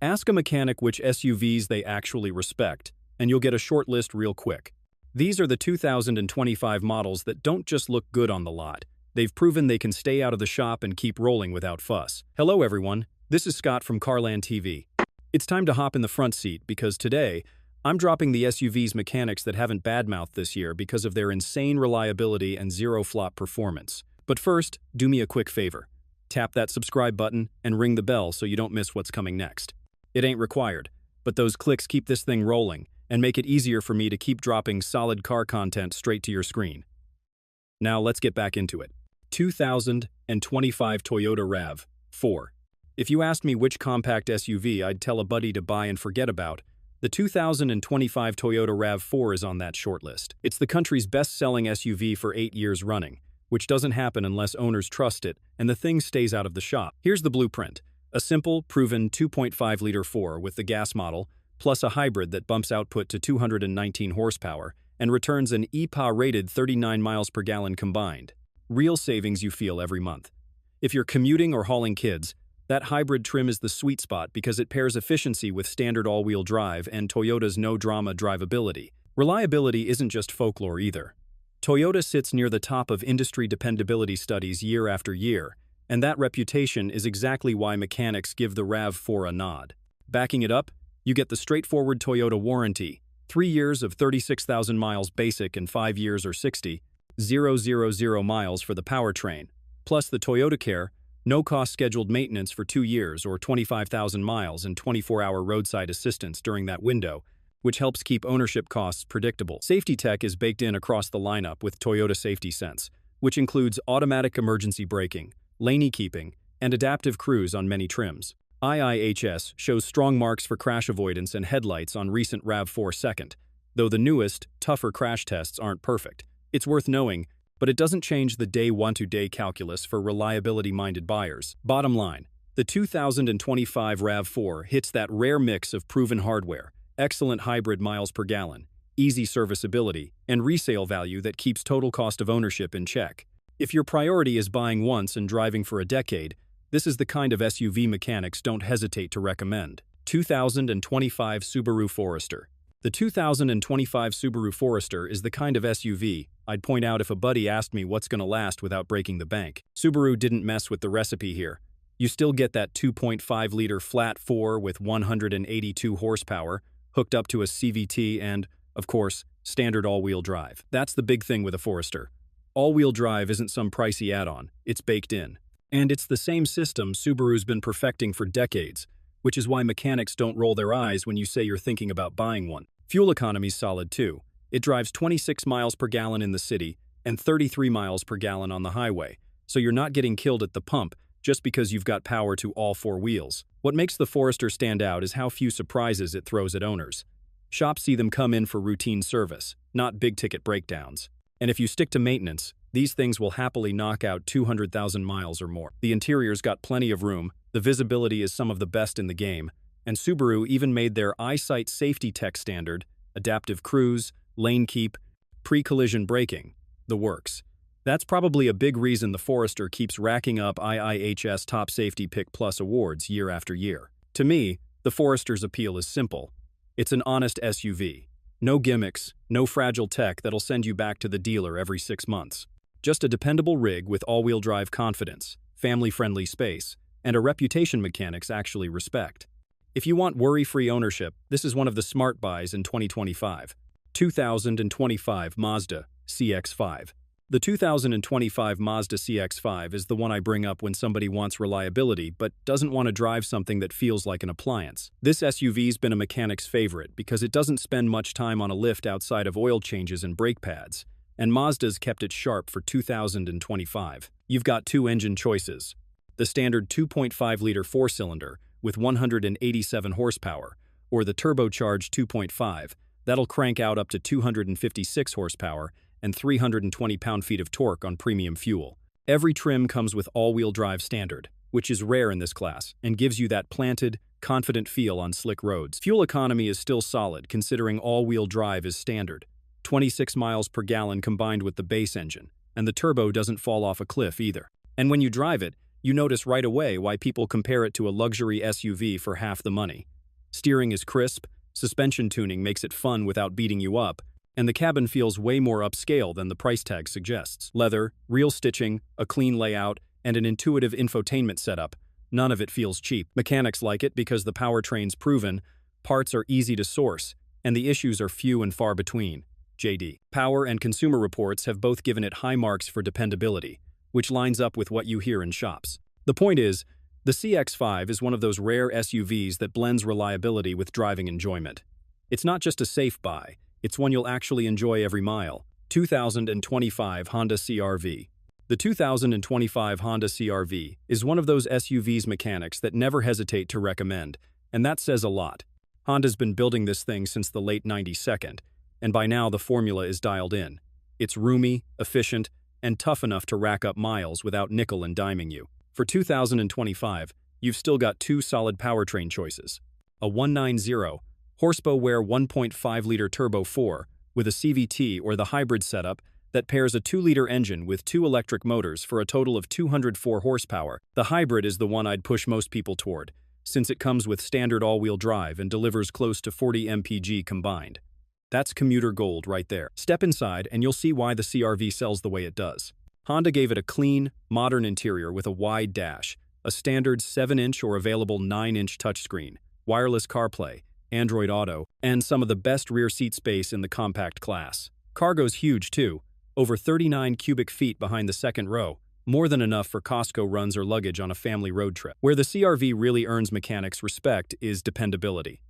Ask a mechanic which SUVs they actually respect, and you'll get a short list real quick. These are the 2025 models that don't just look good on the lot. They've proven they can stay out of the shop and keep rolling without fuss. Hello everyone, this is Scott from CarlandTV. It's time to hop in the front seat because today, I'm dropping the SUV's mechanics that haven't badmouthed this year because of their insane reliability and zero-flop performance. But first, do me a quick favor. Tap that subscribe button and ring the bell so you don't miss what's coming next. It ain't required, but those clicks keep this thing rolling and make it easier for me to keep dropping solid car content straight to your screen. Now let's get back into it. 2025 Toyota RAV4. If you asked me which compact SUV I'd tell a buddy to buy and forget about, the 2025 Toyota RAV4 is on that shortlist. It's the country's best-selling SUV for 8 years running, which doesn't happen unless owners trust it and the thing stays out of the shop. Here's the blueprint. A simple, proven 2.5-liter 4 with the gas model, plus a hybrid that bumps output to 219 horsepower and returns an EPA-rated 39 miles per gallon combined. Real savings you feel every month. If you're commuting or hauling kids, that hybrid trim is the sweet spot because it pairs efficiency with standard all-wheel drive and Toyota's no-drama drivability. Reliability isn't just folklore either. Toyota sits near the top of industry dependability studies year after year, and that reputation is exactly why mechanics give the RAV4 a nod. Backing it up, you get the straightforward Toyota warranty, 3 years of 36,000 miles basic and 5 years or 60,000 miles for the powertrain, plus the Toyota Care, no-cost scheduled maintenance for 2 years or 25,000 miles and 24-hour roadside assistance during that window, which helps keep ownership costs predictable. Safety tech is baked in across the lineup with Toyota Safety Sense, which includes automatic emergency braking, lane keeping, and adaptive cruise on many trims. IIHS shows strong marks for crash avoidance and headlights on recent RAV4 second, though the newest, tougher crash tests aren't perfect. It's worth knowing, but it doesn't change the day one-to-day calculus for reliability-minded buyers. Bottom line, the 2025 RAV4 hits that rare mix of proven hardware, excellent hybrid miles per gallon, easy serviceability, and resale value that keeps total cost of ownership in check. If your priority is buying once and driving for a decade, this is the kind of SUV mechanics don't hesitate to recommend. 2025 Subaru Forester. The 2025 Subaru Forester is the kind of SUV I'd point out if a buddy asked me what's gonna last without breaking the bank. Subaru didn't mess with the recipe here. You still get that 2.5-liter flat 4 with 182 horsepower, hooked up to a CVT and, of course, standard all-wheel drive. That's the big thing with a Forester. All-wheel drive isn't some pricey add-on, it's baked in. And it's the same system Subaru's been perfecting for decades, which is why mechanics don't roll their eyes when you say you're thinking about buying one. Fuel economy's solid too. It drives 26 miles per gallon in the city and 33 miles per gallon on the highway, so you're not getting killed at the pump just because you've got power to all 4 wheels. What makes the Forester stand out is how few surprises it throws at owners. Shops see them come in for routine service, not big-ticket breakdowns. And if you stick to maintenance, these things will happily knock out 200,000 miles or more. The interior's got plenty of room, the visibility is some of the best in the game, and Subaru even made their EyeSight safety tech standard, adaptive cruise, lane keep, pre-collision braking, the works. That's probably a big reason the Forester keeps racking up IIHS Top Safety Pick Plus awards year after year. To me, the Forester's appeal is simple. It's an honest SUV. No gimmicks, no fragile tech that'll send you back to the dealer every 6 months. Just a dependable rig with all-wheel drive confidence, family-friendly space, and a reputation mechanics actually respect. If you want worry-free ownership, this is one of the smart buys in 2025. 2025 Mazda CX-5. The 2025 Mazda CX-5 is the one I bring up when somebody wants reliability but doesn't want to drive something that feels like an appliance. This SUV's been a mechanic's favorite because it doesn't spend much time on a lift outside of oil changes and brake pads, and Mazda's kept it sharp for 2025. You've got 2 engine choices. The standard 2.5-liter 4-cylinder with 187 horsepower, or the turbocharged 2.5, that'll crank out up to 256 horsepower and 320 pound-feet of torque on premium fuel. Every trim comes with all-wheel drive standard, which is rare in this class and gives you that planted, confident feel on slick roads. Fuel economy is still solid considering all-wheel drive is standard, 26 miles per gallon combined with the base engine, and the turbo doesn't fall off a cliff either. And when you drive it, you notice right away why people compare it to a luxury SUV for half the money. Steering is crisp, suspension tuning makes it fun without beating you up, and the cabin feels way more upscale than the price tag suggests. Leather, real stitching, a clean layout, and an intuitive infotainment setup. None of it feels cheap. Mechanics like it because the powertrain's proven, parts are easy to source, and the issues are few and far between. JD. Power and Consumer Reports have both given it high marks for dependability, which lines up with what you hear in shops. The point is, the CX-5 is one of those rare SUVs that blends reliability with driving enjoyment. It's not just a safe buy, it's one you'll actually enjoy every mile. 2025 Honda CR-V. The 2025 Honda CR-V is one of those SUVs mechanics that never hesitate to recommend, and that says a lot. Honda's been building this thing since the late 92nd, and by now the formula is dialed in. It's roomy, efficient, and tough enough to rack up miles without nickel and diming you. For 2025, you've still got two solid powertrain choices. A 190 horsepower 1.5-liter turbo 4 with a CVT or the hybrid setup that pairs a 2-liter engine with 2 electric motors for a total of 204 horsepower. The hybrid is the one I'd push most people toward, since it comes with standard all-wheel drive and delivers close to 40 mpg combined. That's commuter gold right there. Step inside and you'll see why the CR-V sells the way it does. Honda gave it a clean, modern interior with a wide dash, a standard 7-inch or available 9-inch touchscreen, wireless CarPlay, Android Auto, and some of the best rear seat space in the compact class. Cargo's huge too, over 39 cubic feet behind the second row, more than enough for Costco runs or luggage on a family road trip. Where the CR-V really earns mechanics' respect is dependability.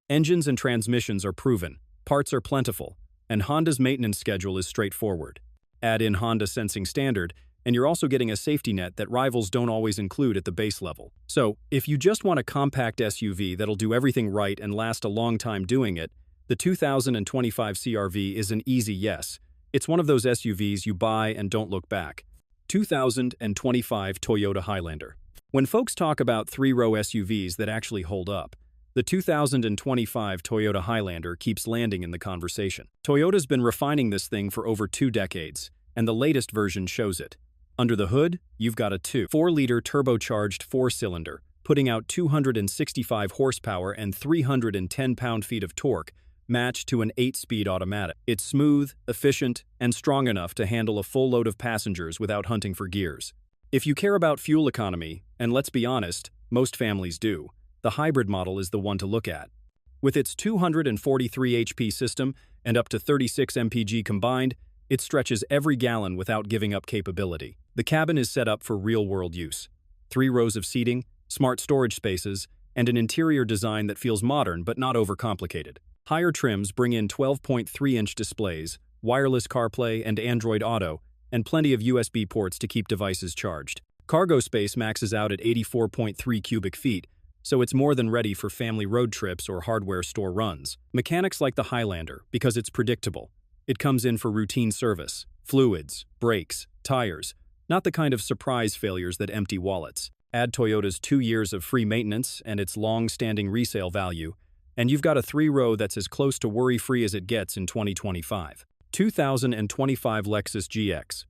Engines and transmissions are proven, parts are plentiful, and Honda's maintenance schedule is straightforward. Add in Honda Sensing Standard, and you're also getting a safety net that rivals don't always include at the base level. So, if you just want a compact SUV that'll do everything right and last a long time doing it, the 2025 CR-V is an easy yes. It's one of those SUVs you buy and don't look back. 2025 Toyota Highlander. When folks talk about three-row SUVs that actually hold up, the 2025 Toyota Highlander keeps landing in the conversation. Toyota's been refining this thing for over 2 decades, and the latest version shows it. Under the hood, you've got a 2.4-liter turbocharged 4-cylinder, putting out 265 horsepower and 310 pound-feet of torque, matched to an 8-speed automatic. It's smooth, efficient, and strong enough to handle a full load of passengers without hunting for gears. If you care about fuel economy, and let's be honest, most families do, the hybrid model is the one to look at. With its 243 HP system and up to 36 mpg combined, it stretches every gallon without giving up capability. The cabin is set up for real-world use. 3 rows of seating, smart storage spaces, and an interior design that feels modern but not overcomplicated. Higher trims bring in 12.3-inch displays, wireless CarPlay and Android Auto, and plenty of USB ports to keep devices charged. Cargo space maxes out at 84.3 cubic feet, so it's more than ready for family road trips or hardware store runs. Mechanics like the Highlander because it's predictable. It comes in for routine service, fluids, brakes, tires, not the kind of surprise failures that empty wallets. Add Toyota's 2 years of free maintenance and its long-standing resale value, and you've got a 3-row that's as close to worry-free as it gets in 2025. 2025 Lexus GX.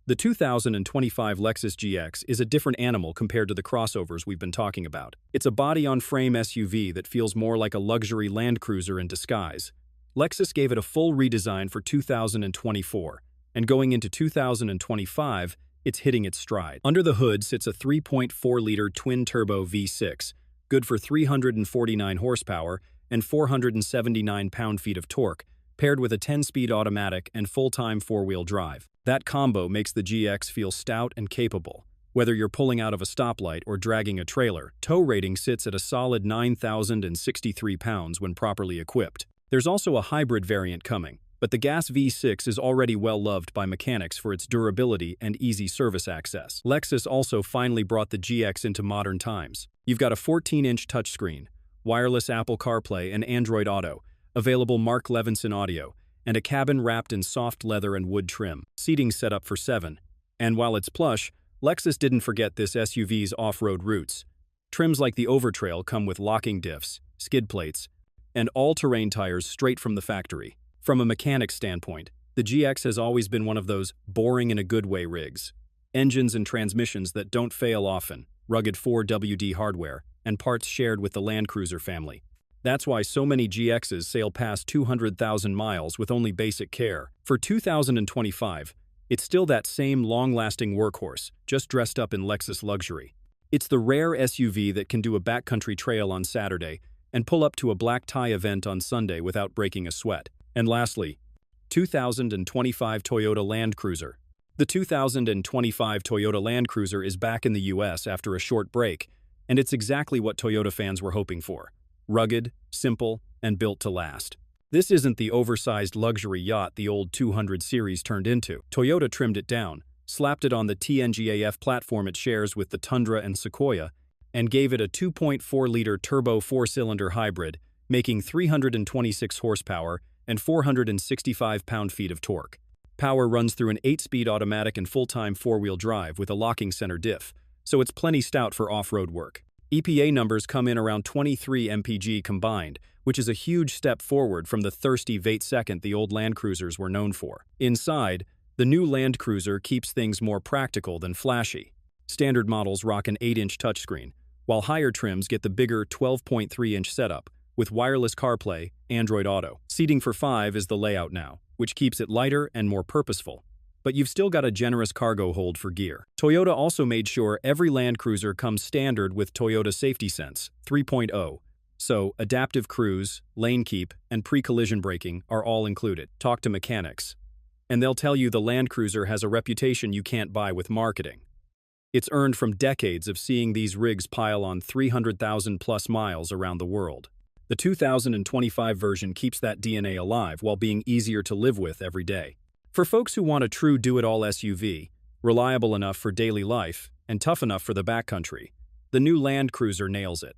The 2025 Lexus GX is a different animal compared to the crossovers we've been talking about. It's a body-on-frame SUV that feels more like a luxury Land Cruiser in disguise. Lexus gave it a full redesign for 2024, and going into 2025, it's hitting its stride. Under the hood sits a 3.4-liter twin-turbo V6, good for 349 horsepower and 479 pound-feet of torque, paired with a 10-speed automatic and full-time 4-wheel drive. That combo makes the GX feel stout and capable. Whether you're pulling out of a stoplight or dragging a trailer, tow rating sits at a solid 9,063 pounds when properly equipped. There's also a hybrid variant coming, but the gas V6 is already well-loved by mechanics for its durability and easy service access. Lexus also finally brought the GX into modern times. You've got a 14-inch touchscreen, wireless Apple CarPlay and Android Auto, available Mark Levinson audio, and a cabin wrapped in soft leather and wood trim. Seating set up for 7. And while it's plush, Lexus didn't forget this SUV's off-road roots. Trims like the Overtrail come with locking diffs, skid plates, and all-terrain tires straight from the factory. From a mechanic's standpoint, the GX has always been one of those boring-in-a-good-way rigs. engines and transmissions that don't fail often, rugged 4WD hardware, and parts shared with the Land Cruiser family. That's why so many GXs sail past 200,000 miles with only basic care. For 2025, it's still that same long-lasting workhorse, just dressed up in Lexus luxury. It's the rare SUV that can do a backcountry trail on Saturday and pull up to a black tie event on Sunday without breaking a sweat. And lastly, 2025 Toyota Land Cruiser. The 2025 Toyota Land Cruiser is back in the US after a short break, and it's exactly what Toyota fans were hoping for. Rugged, simple, and built to last. This isn't the oversized luxury yacht the old 200 series turned into. Toyota trimmed it down, slapped it on the TNGAF platform it shares with the Tundra and Sequoia, and gave it a 2.4-liter turbo four-cylinder hybrid, making 326 horsepower and 465 pound-feet of torque. Power runs through an 8-speed automatic and full-time four-wheel drive with a locking center diff, so it's plenty stout for off-road work. EPA numbers come in around 23 mpg combined, which is a huge step forward from the thirsty V8 the old Land Cruisers were known for. Inside, the new Land Cruiser keeps things more practical than flashy. Standard models rock an 8-inch touchscreen, while higher trims get the bigger 12.3-inch setup, with wireless CarPlay, Android Auto. Seating for 5 is the layout now, which keeps it lighter and more purposeful. But you've still got a generous cargo hold for gear. Toyota also made sure every Land Cruiser comes standard with Toyota Safety Sense 3.0, so adaptive cruise, lane keep, and pre-collision braking are all included. Talk to mechanics, and they'll tell you the Land Cruiser has a reputation you can't buy with marketing. It's earned from decades of seeing these rigs pile on 300,000-plus miles around the world. The 2025 version keeps that DNA alive while being easier to live with every day. For folks who want a true do-it-all SUV, reliable enough for daily life and tough enough for the backcountry, the new Land Cruiser nails it.